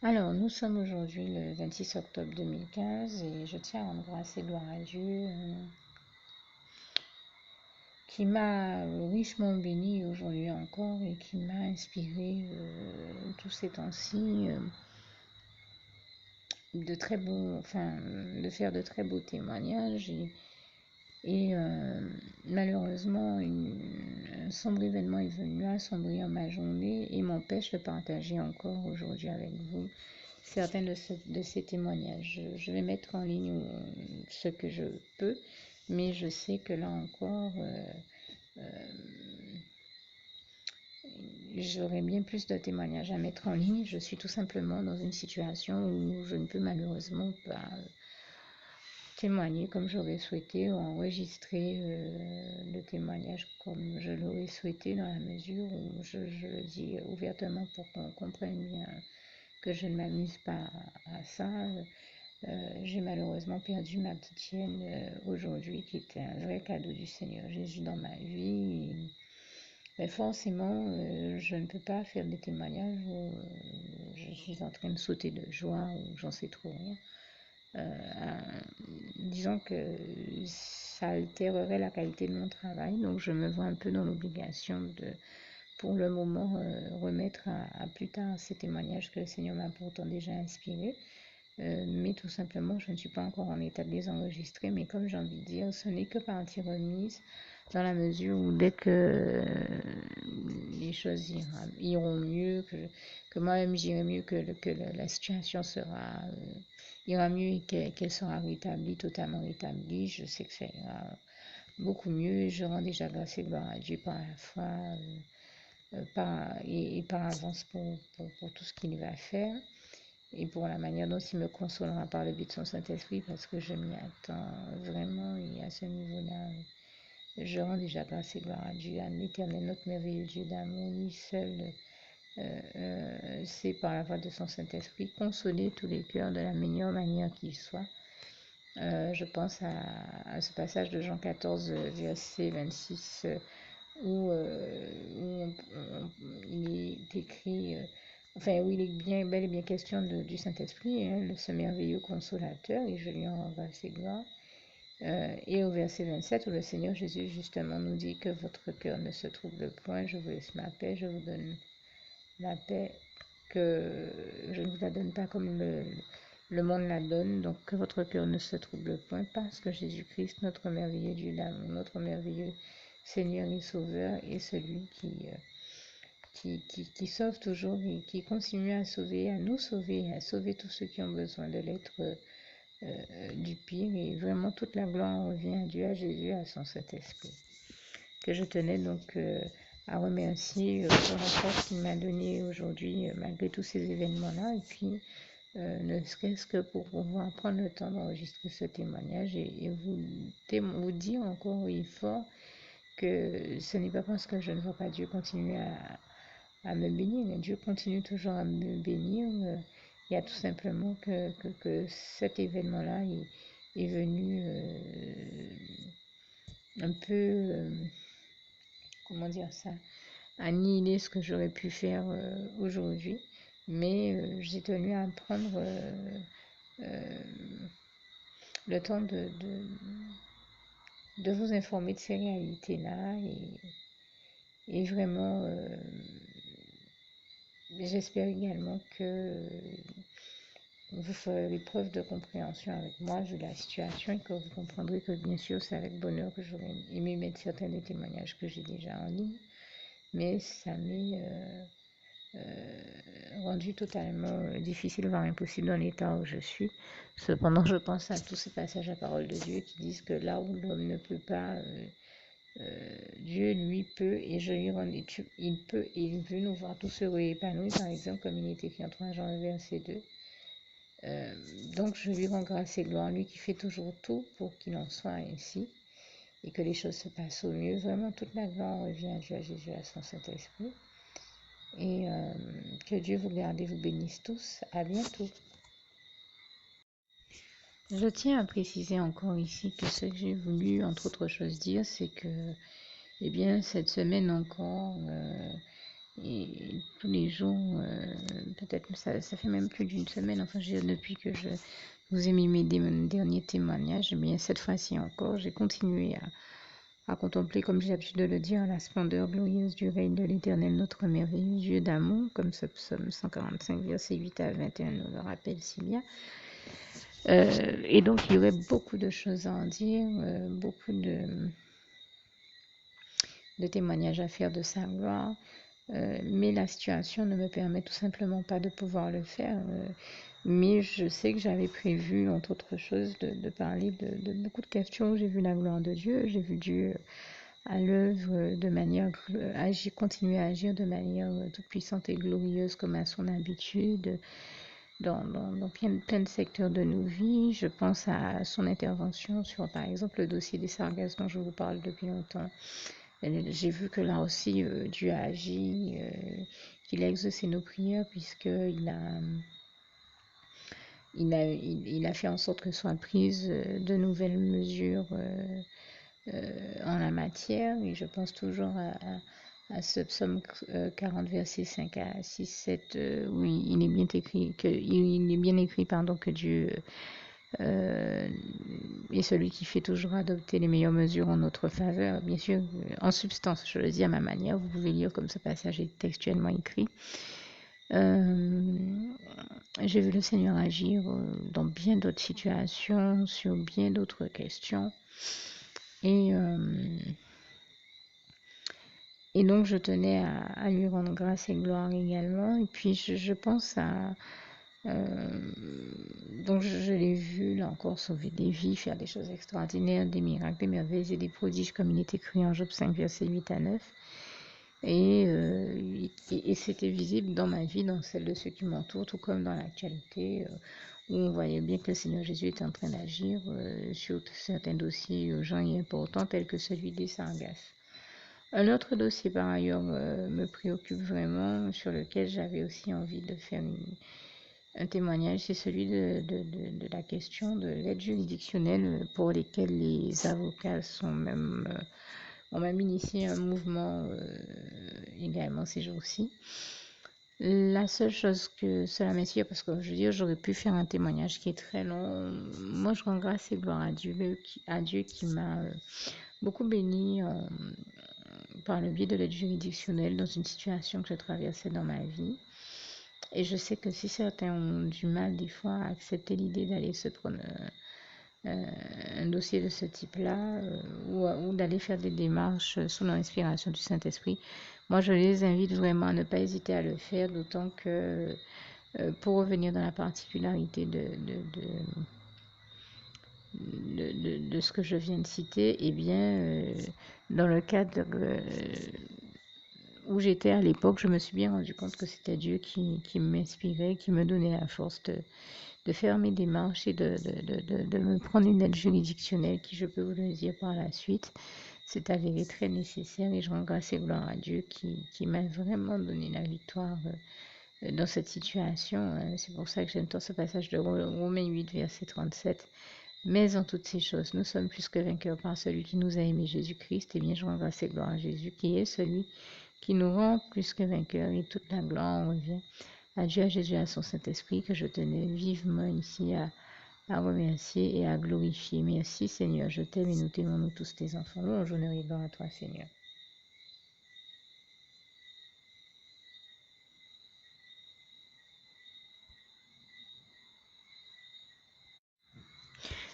Alors, nous sommes aujourd'hui le 26 octobre 2015 et je tiens à rendre grâce et gloire à Dieu qui m'a richement béni aujourd'hui encore et qui m'a inspiré tous ces temps-ci de faire de très beaux témoignages et malheureusement un sombre événement est venu assombrir ma journée et m'empêche de partager encore aujourd'hui avec vous certains de ces témoignages. Je vais mettre en ligne ce que je peux, mais je sais que là encore, j'aurai bien plus de témoignages à mettre en ligne. Je suis tout simplement dans une situation où je ne peux malheureusement pas témoigner comme j'aurais souhaité ou enregistrer le témoignage comme je l'aurais souhaité dans la mesure où je le dis ouvertement pour qu'on comprenne bien que je ne m'amuse pas à ça. J'ai malheureusement perdu ma petite chienne aujourd'hui qui était un vrai cadeau du Seigneur Jésus dans ma vie. Mais forcément, je ne peux pas faire des témoignages où je suis en train de sauter de joie ou j'en sais trop rien. Disons que ça altérerait la qualité de mon travail, donc je me vois un peu dans l'obligation de, pour le moment, remettre à plus tard ces témoignages que le Seigneur m'a pourtant déjà inspirés. Mais tout simplement, je ne suis pas encore en état de les enregistrer, mais comme j'ai envie de dire, ce n'est que partie remise dans la mesure où dès que les choses iront mieux, que moi-même j'irai mieux, que la situation ira mieux et qu'elle sera rétablie, totalement rétablie, je sais que ça ira beaucoup mieux. Je rends déjà grâce et gloire à Dieu par la foi et par avance pour tout ce qu'il va faire et pour la manière dont il me consolera par le biais de son Saint-Esprit, parce que je m'y attends vraiment, et à ce niveau-là, je rends déjà grâce et gloire à Dieu, à l'éternel, notre merveilleux Dieu d'amour, lui seul c'est par la voix de son Saint-Esprit consoler tous les cœurs de la meilleure manière qu'il soit. Je pense à ce passage de Jean 14, verset 26, où il est écrit, où il est bien, bel et bien question du Saint-Esprit, hein, ce merveilleux consolateur, et je lui en rends grâce et gloire. Et au verset 27, où le Seigneur Jésus justement nous dit que votre cœur ne se trouble point, je vous laisse ma paix, je vous donne la paix que je ne vous la donne pas comme le monde la donne, donc que votre cœur ne se trouble point, parce que Jésus-Christ, notre merveilleux Dieu d'amour, notre merveilleux Seigneur et Sauveur, est celui qui sauve toujours et qui continue à sauver, à nous sauver, à sauver tous ceux qui ont besoin de l'être du pire. Et vraiment, toute la gloire revient à Dieu, à Jésus, à son Saint-Esprit. Que je tenais donc à remercier pour la force qu'il m'a donnée aujourd'hui, malgré tous ces événements-là. Et puis, ne serait-ce que pour pouvoir prendre le temps d'enregistrer ce témoignage et vous dire encore et fort que ce n'est pas parce que je ne vois pas Dieu continuer à me bénir, mais Dieu continue toujours à me bénir. Il y a tout simplement que cet événement-là est venu un peu, comment dire ça, annihiler ce que j'aurais pu faire aujourd'hui. Mais j'ai tenu à prendre le temps de vous informer de ces réalités-là et vraiment j'espère également que vous ferez preuve de compréhension avec moi vu la situation et que vous comprendrez que bien sûr c'est avec bonheur que j'aurais aimé mettre certains des témoignages que j'ai déjà en ligne, mais ça m'est rendu totalement difficile, voire impossible dans l'état où je suis. Cependant, je pense à tous ces passages à parole de Dieu qui disent que là où l'homme ne peut pas, Dieu lui peut, et je lui rends, il peut et il veut nous voir tous heureux et épanouis, par exemple, comme il est écrit en 3 Jean 1, verset 2. Donc je lui rends grâce et gloire, lui qui fait toujours tout pour qu'il en soit ainsi et que les choses se passent au mieux. Vraiment, toute la gloire revient à Dieu, à Jésus, à son Saint-Esprit. Et que Dieu vous garde et vous bénisse tous. À bientôt. Je tiens à préciser encore ici que ce que j'ai voulu, entre autres choses, dire, c'est que, eh bien, cette semaine encore, et tous les jours, peut-être, ça fait même plus d'une semaine, enfin, je veux dire, depuis que je vous ai mis mes derniers témoignages, eh bien, cette fois-ci encore, j'ai continué à contempler, comme j'ai l'habitude de le dire, la splendeur glorieuse du règne de l'Éternel, notre merveilleux Dieu d'amour, comme ce psaume 145, versets 8 à 21 nous le rappelle si bien. Et donc, il y aurait beaucoup de choses à en dire, beaucoup de témoignages à faire de sa gloire. Mais la situation ne me permet tout simplement pas de pouvoir le faire. Mais je sais que j'avais prévu, entre autres choses, de parler de beaucoup de questions. J'ai vu la gloire de Dieu, j'ai vu Dieu à l'œuvre de manière, continuer à agir de manière toute puissante et glorieuse comme à son habitude dans plein de secteurs de nos vies. Je pense à son intervention sur, par exemple, le dossier des sargasses dont je vous parle depuis longtemps. J'ai vu que là aussi, Dieu a agi, qu'il a exaucé nos prières, puisqu'il il a fait en sorte que soient prises de nouvelles mesures en la matière. Et je pense toujours à ce psaume 40, versets 5 à 6, 7, où il est bien écrit que Dieu est celui qui fait toujours adopter les meilleures mesures en notre faveur. Bien sûr, en substance, je le dis à ma manière, vous pouvez lire comme ce passage est textuellement écrit. J'ai vu le Seigneur agir dans bien d'autres situations, sur bien d'autres questions. Et donc, je tenais à lui rendre grâce et gloire également. Et puis, je pense à... donc, je l'ai vu, là encore, sauver des vies, faire des choses extraordinaires, des miracles, des merveilles et des prodiges, comme il est écrit en Job 5, versets 8 à 9. Et c'était visible dans ma vie, dans celle de ceux qui m'entourent, tout comme dans l'actualité, où on voyait bien que le Seigneur Jésus était en train d'agir sur certains dossiers urgents et importants, tels que celui des sargasses. Un autre dossier, par ailleurs, me préoccupe vraiment, sur lequel j'avais aussi envie de faire un témoignage, c'est celui de la question de l'aide juridictionnelle, pour lesquelles les avocats ont même initié un mouvement également ces jours-ci. La seule chose que cela m'inspire, parce que je veux dire, j'aurais pu faire un témoignage qui est très long. Moi, je rends grâce et gloire à Dieu qui m'a beaucoup béni par le biais de l'aide juridictionnelle dans une situation que je traversais dans ma vie. Et je sais que si certains ont du mal des fois à accepter l'idée d'aller se prendre un dossier de ce type-là ou d'aller faire des démarches sous l'inspiration du Saint-Esprit, moi je les invite vraiment à ne pas hésiter à le faire, d'autant que pour revenir dans la particularité de ce que je viens de citer, eh bien, dans le cadre où j'étais à l'époque, je me suis bien rendu compte que c'était Dieu qui m'inspirait, qui me donnait la force de faire mes démarches et de me prendre une aide juridictionnelle qui, je peux vous le dire par la suite, s'est avérée très nécessaire, et je rends grâce et gloire à Dieu qui m'a vraiment donné la victoire dans cette situation. C'est pour ça que j'aime tant ce passage de Romains 8, verset 37. Mais en toutes ces choses, nous sommes plus que vainqueurs par celui qui nous a aimés, Jésus-Christ. Et bien, je rends grâce et gloire à Jésus, qui est celui qui nous rend plus que vainqueurs, et toute la gloire revient à Dieu, à Jésus, à son Saint-Esprit, que je tenais vivement ici à remercier et à glorifier. Merci Seigneur, je t'aime et nous t'aimons, nous tous tes enfants. Louange, honneur et gloire à toi Seigneur.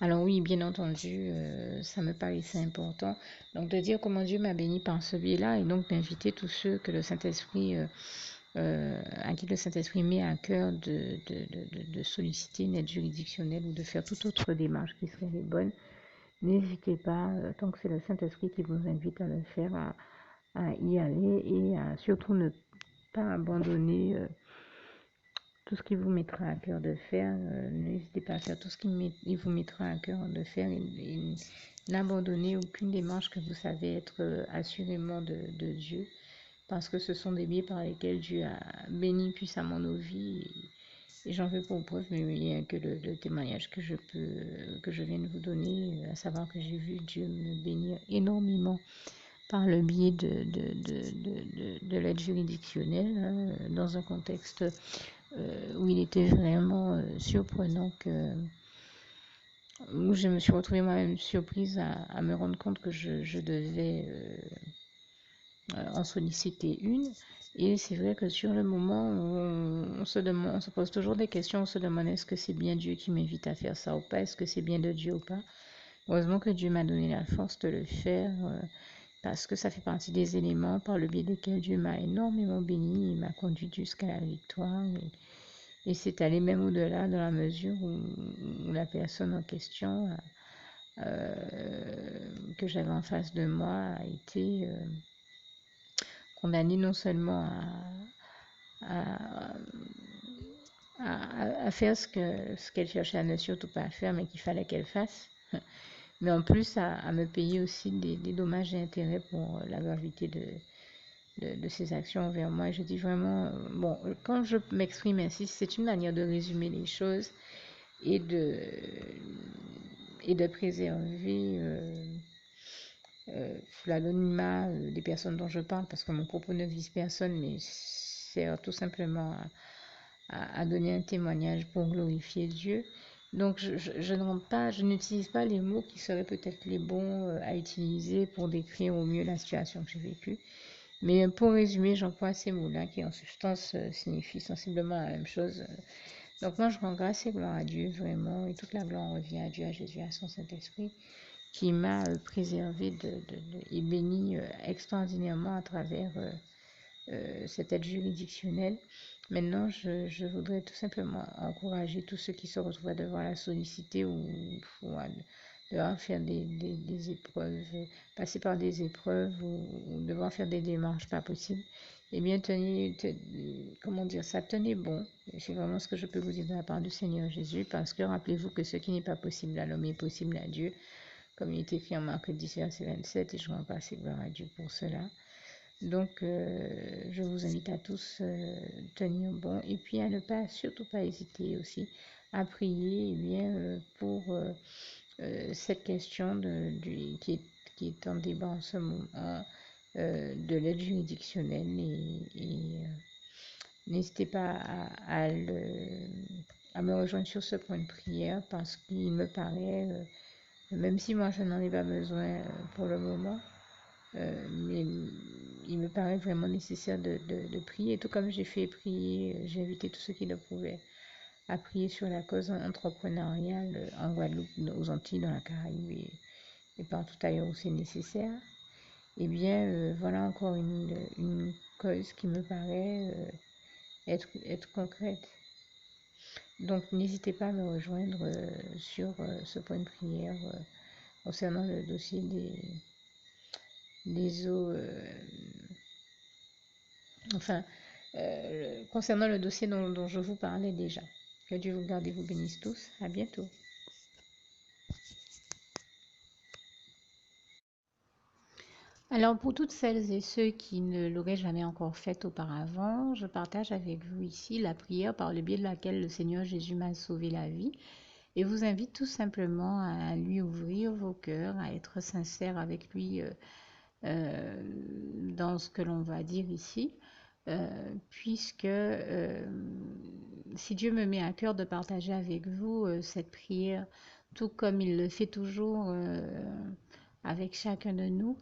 Alors oui, bien entendu, ça me paraissait important. Donc de dire comment Dieu m'a béni par ce biais-là, et donc d'inviter tous ceux que le Saint-Esprit, à qui le Saint-Esprit met à cœur de solliciter une aide juridictionnelle ou de faire toute autre démarche qui serait les bonnes. N'hésitez pas, tant que c'est le Saint-Esprit qui vous invite à le faire, à y aller, et à surtout ne pas abandonner tout ce qui vous mettra à cœur de faire. N'hésitez pas à faire tout ce qui vous mettra à cœur de faire, et n'abandonnez aucune démarche que vous savez être assurément de Dieu, parce que ce sont des biais par lesquels Dieu a béni puissamment nos vies. Et j'en veux pour preuve, mais il n'y a que le témoignage que je viens de vous donner, à savoir que j'ai vu Dieu me bénir énormément par le biais de l'aide juridictionnelle, dans un contexte où il était vraiment surprenant où je me suis retrouvée moi-même surprise à me rendre compte que je devais en solliciter une. Et c'est vrai que sur le moment, on se pose toujours des questions, on se demande est-ce que c'est bien Dieu qui m'invite à faire ça ou pas, est-ce que c'est bien de Dieu ou pas. Heureusement que Dieu m'a donné la force de le faire parce que ça fait partie des éléments par le biais desquels Dieu m'a énormément béni, il m'a conduit jusqu'à la victoire et c'est allé même au-delà dans la mesure où la personne en question que j'avais en face de moi a été condamnée non seulement à, à faire ce qu'elle cherchait à ne surtout pas faire, mais qu'il fallait qu'elle fasse. Mais en plus, à me payer aussi des dommages et intérêts pour la gravité de ses actions envers moi. Je dis vraiment, bon, quand je m'exprime ainsi, c'est une manière de résumer les choses et de préserver l'anonymat des personnes dont je parle, parce que mon propos ne vise personne, mais sert tout simplement à donner un témoignage pour glorifier Dieu. Donc je n'utilise pas les mots qui seraient peut-être les bons à utiliser pour décrire au mieux la situation que j'ai vécue. Mais pour résumer, j'emploie ces mots-là qui en substance signifient sensiblement la même chose. Donc moi je rends grâce et gloire à Dieu vraiment, et toute la gloire revient à Dieu, à Jésus, à son Saint-Esprit, qui m'a préservé et béni extraordinairement à travers cette aide juridictionnelle. Maintenant, je voudrais tout simplement encourager tous ceux qui se retrouvent à devoir la solliciter ou à devoir faire des épreuves, passer par des épreuves ou devoir faire des démarches pas possibles. Eh bien, comment dire ça, tenez bon. C'est vraiment ce que je peux vous dire de la part du Seigneur Jésus, parce que rappelez-vous que ce qui n'est pas possible à l'homme est possible à Dieu, comme il est écrit en Marc 10, verset 27, et je rends grâce et gloire à Dieu pour cela. Donc, je vous invite à tous tenir bon et puis à ne pas, surtout pas hésiter aussi à prier bien, pour cette question qui est en débat en ce moment de l'aide juridictionnelle et n'hésitez pas à me rejoindre sur ce point de prière parce qu'il me paraît, même si moi je n'en ai pas besoin pour le moment, mais il me paraît vraiment nécessaire de prier. Tout comme j'ai fait prier, j'ai invité tous ceux qui le pouvaient à prier sur la cause entrepreneuriale en Guadeloupe, aux Antilles, dans la Caraïbe et partout ailleurs où c'est nécessaire. Eh bien, voilà encore une cause qui me paraît être concrète. Donc, n'hésitez pas à me rejoindre sur ce point de prière concernant le dossier des eaux, enfin, concernant le dossier dont je vous parlais déjà. Que Dieu vous garde et vous bénisse tous. À bientôt. Alors, pour toutes celles et ceux qui ne l'auraient jamais encore fait auparavant, je partage avec vous ici la prière par le biais de laquelle le Seigneur Jésus m'a sauvé la vie et vous invite tout simplement à lui ouvrir vos cœurs, à être sincère avec lui dans ce que l'on va dire ici, puisque si Dieu me met à cœur de partager avec vous cette prière, tout comme il le fait toujours avec chacun de nous,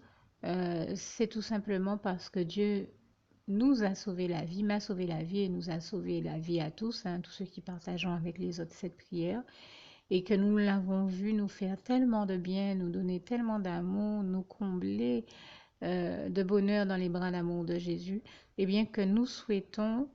c'est tout simplement parce que Dieu nous a sauvé la vie, m'a sauvé la vie et nous a sauvé la vie à tous, tous ceux qui partageons avec les autres cette prière, et que nous l'avons vu nous faire tellement de bien, nous donner tellement d'amour, nous combler de bonheur dans les bras d'amour de Jésus, et bien que nous souhaitons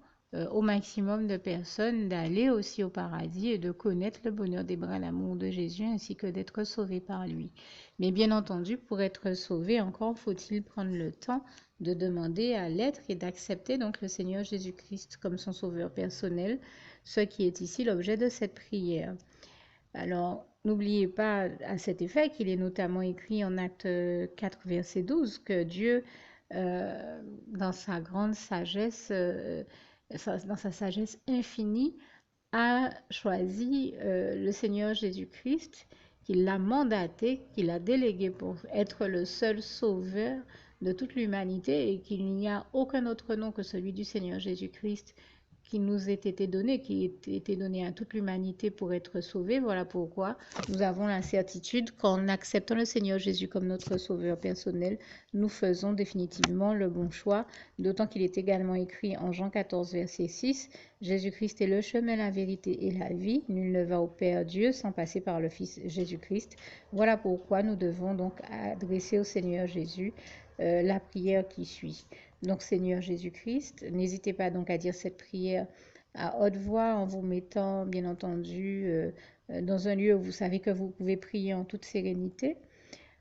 au maximum de personnes d'aller aussi au paradis et de connaître le bonheur des bras d'amour de Jésus ainsi que d'être sauvés par lui. Mais bien entendu, pour être sauvé, encore faut-il prendre le temps de demander à l'être et d'accepter donc le Seigneur Jésus-Christ comme son sauveur personnel, ce qui est ici l'objet de cette prière. Alors, n'oubliez pas à cet effet qu'il est notamment écrit en Acte 4, verset 12, que Dieu, dans sa grande sagesse, dans sa sagesse infinie, a choisi le Seigneur Jésus-Christ, qu'il l'a mandaté, qu'il a délégué pour être le seul sauveur de toute l'humanité et qu'il n'y a aucun autre nom que celui du Seigneur Jésus-Christ qui nous ait été donné, qui ait été donné à toute l'humanité pour être sauvée. Voilà pourquoi nous avons la certitude qu'en acceptant le Seigneur Jésus comme notre sauveur personnel, nous faisons définitivement le bon choix, d'autant qu'il est également écrit en Jean 14, verset 6, Jésus-Christ est le chemin, la vérité et la vie. Nul ne va au Père Dieu sans passer par le Fils Jésus-Christ. Voilà pourquoi nous devons donc adresser au Seigneur Jésus la prière qui suit. Donc Seigneur Jésus-Christ, n'hésitez pas donc à dire cette prière à haute voix en vous mettant bien entendu dans un lieu où vous savez que vous pouvez prier en toute sérénité.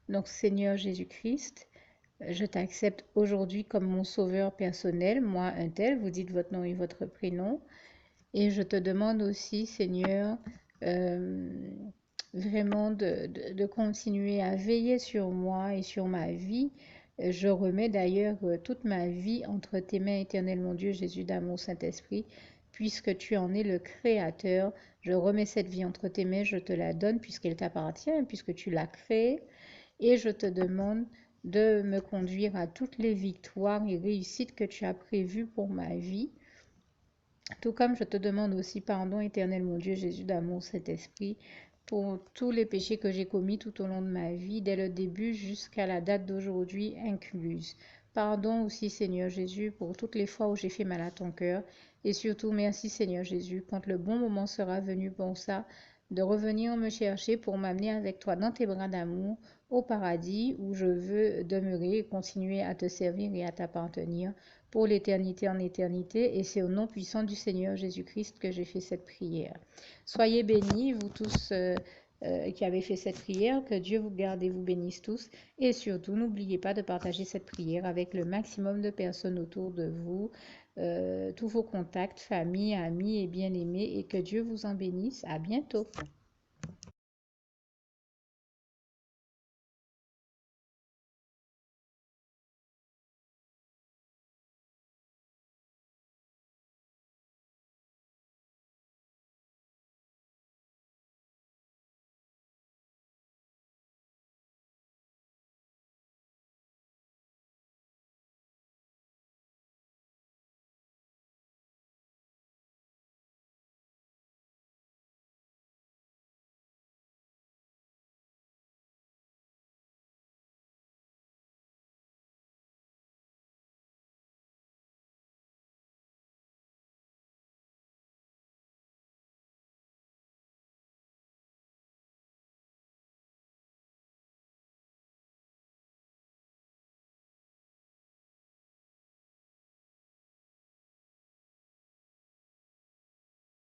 Donc Seigneur Jésus-Christ, je t'accepte aujourd'hui comme mon sauveur personnel, moi un tel, vous dites votre nom et votre prénom. Et je te demande aussi, Seigneur, vraiment de continuer à veiller sur moi et sur ma vie. Je remets d'ailleurs toute ma vie entre tes mains, éternel mon Dieu, Jésus d'amour, Saint-Esprit, puisque tu en es le Créateur. Je remets cette vie entre tes mains, je te la donne puisqu'elle t'appartient, puisque tu l'as créée. Et je te demande de me conduire à toutes les victoires et réussites que tu as prévues pour ma vie. Tout comme je te demande aussi pardon, éternel mon Dieu, Jésus d'amour, Saint-Esprit, pour tous les péchés que j'ai commis tout au long de ma vie, dès le début jusqu'à la date d'aujourd'hui incluse. Pardon aussi, Seigneur Jésus, pour toutes les fois où j'ai fait mal à ton cœur. Et surtout, merci, Seigneur Jésus, quand le bon moment sera venu pour ça, de revenir me chercher pour m'amener avec toi dans tes bras d'amour au paradis où je veux demeurer et continuer à te servir et à t'appartenir pour l'éternité en éternité. Et c'est au nom puissant du Seigneur Jésus-Christ que j'ai fait cette prière. Soyez bénis, vous tous qui avez fait cette prière, que Dieu vous garde et vous bénisse tous. Et surtout, n'oubliez pas de partager cette prière avec le maximum de personnes autour de vous, tous vos contacts, famille, amis et bien-aimés, et que Dieu vous en bénisse. À bientôt.